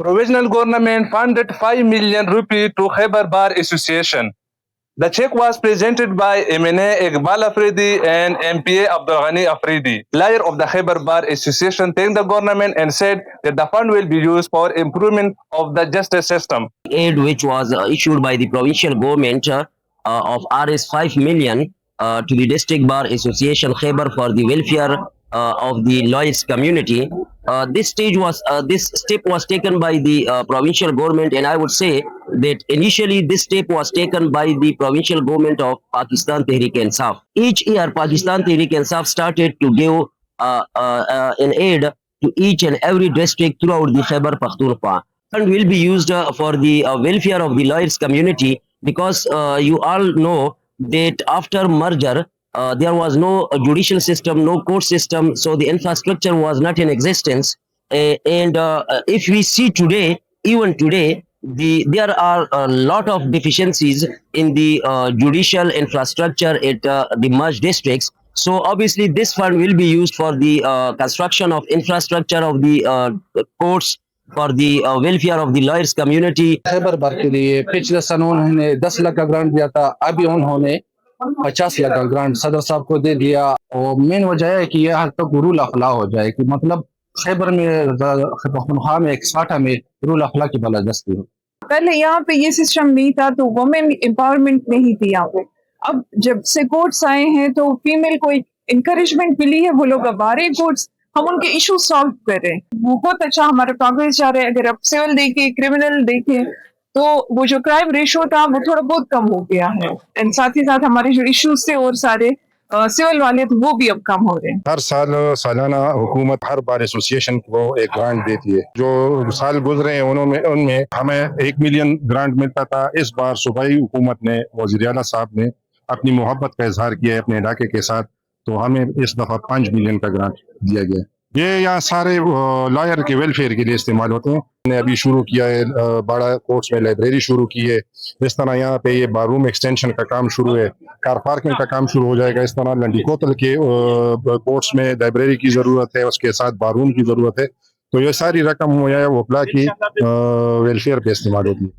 Provisional government funded 5 million rupee to Khyber Bar Association. The check was presented by MNA Iqbal Afridi and MPA Abdul Ghani Afridi. Lawyer of the Khyber Bar Association thanked the government and said that the fund will be used for improvement of the justice system. Aid which was issued by the provincial government of Rs 5 million to the District Bar Association Khyber for the welfare of the lawyers community. This step was taken by the provincial government, and I would say that initially this step was taken by the provincial government of Pakistan Tehreek-e-Insaf. Each year Pakistan Tehreek-e-Insaf started to give an aid to each and every district throughout the Khyber Pakhtunkhwa, and will be used for the welfare of the lawyers community, because you all know that after merger there was no judicial system, no court system, so the infrastructure was not in existence. And if we see today, even today, there are a lot of deficiencies in the judicial infrastructure at the merged districts. So obviously this fund will be used for the construction of infrastructure of the courts, for the welfare of the lawyers community. Khyber बार के लिए पिछले साल उन्होंने 10 लाख का grant दिया था, अभी उन्होंने 50 लाख का ग्रांट सदर साहब को दे दिया। और मेन वजह है कि ये हद तक रूल अखला हो जाए, कि मतलब खैबर में पख्तूनख्वा में एक साठा में रूल अखला की बलादस्ती हो। पहले यहाँ पे ये सिस्टम नहीं था, तो वुमेन एम्पावरमेंट नहीं थी यहाँ पे। अब जब से कोर्ट्स आए हैं तो फीमेल को इंकरेजमेंट मिली है, वो लोग अब आ रहे हैं कोर्ट्स, हम उनके इशू सॉल्व कर रहे हैं। बहुत अच्छा हमारा प्रोग्रेस जा रहा है। अगर आप सिविल देखें, क्रिमिनल देखें, तो वो जो क्राइम रेशो था वो थोड़ा बहुत कम हो गया है, एंड साथ ही साथ हमारे जो इश्यूज थे और सारे सिविल वाले तो वो भी अब कम हो रहे हैं। हर साल सालाना हुकूमत हर बार एसोसिएशन को एक ग्रांट देती है। जो साल गुजरे हैं उनमें हमें 1 मिलियन ग्रांट मिलता था। इस बार सूबाई हुकूमत ने, वज़ीर आला साहब ने अपनी मोहब्बत का इजहार किया है अपने इलाके के साथ, तो हमें इस दफ़ा 5 मिलियन का ग्रांट दिया गया। ये यहाँ सारे लॉयर के वेलफेयर के लिए इस्तेमाल होते हैं। हमने अभी शुरू किया है बड़ा कोर्ट्स में लाइब्रेरी शुरू की है। इस तरह यहाँ पे ये बाररूम एक्सटेंशन का काम शुरू है, कार पार्किंग का काम शुरू हो जाएगा। इस तरह लंडी कोतल के कोर्ट्स में लाइब्रेरी की ज़रूरत है, उसके साथ बाररूम की ज़रूरत है। तो ये सारी रकम वो अप्लाई की वेलफेयर पे इस्तेमाल होती है।